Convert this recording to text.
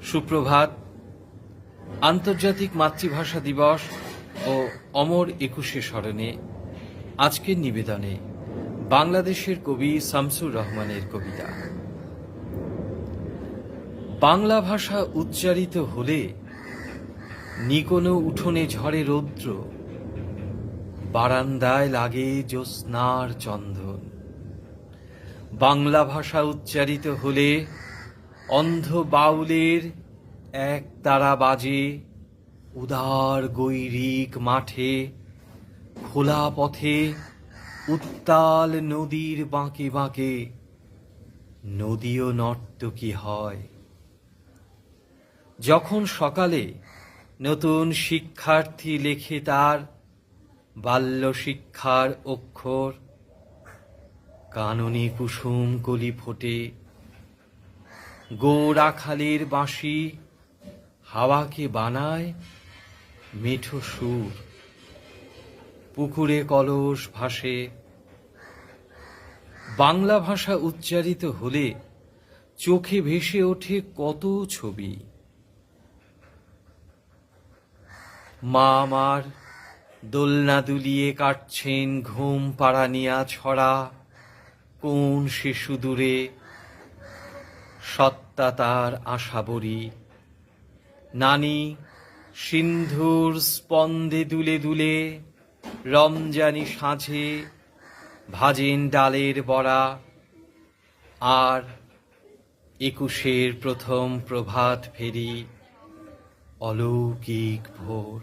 সুপ্রভাত। আন্তর্জাতিক মাতৃভাষা দিবস ও অমর একুশে স্মরণে আজকের নিবেদনে বাংলাদেশের কবি শামসুর রহমানের কবিতা। বাংলা ভাষা উচ্চারিত হলে নিকোনো উঠোনে ঝরে রৌদ্র, বারান্দায় লাগে জ্যোৎস্নার চন্দন। বাংলা ভাষা উচ্চারিত হলে অন্ধ বাউলের এক তারা বাজে, উদার গৈরিক মাঠে, খোলা পথে, উত্তাল নদীর বাঁকে বাঁকে নদীও নর্তকী হয়। যখন সকালে নতুন শিক্ষার্থী লেখে তার বাল্য শিক্ষার অক্ষর, কাননে কুসুম কলি ফোটে, গোরাখালের বাঁশি হাওয়াকে বানায় মিঠো সুর, পুকুরে কলস ভাসে। বাংলা ভাষা উচ্চারিত হলে চোখে ভেসে ওঠে কত ছবি। মা আমার দোলনা দুলিয়ে কাটছেন ঘুম পাড়ানিয়া ছড়া, কোন সে সুদূরে সত্তা তার আশাবরী। নানি সিন্ধুর স্পন্দে দুলে দুলে রমজানি সাঁঝে ভাজেন ডালের বড়া, আর একুশের প্রথম প্রভাত ফেরি অলৌকিক ভোর।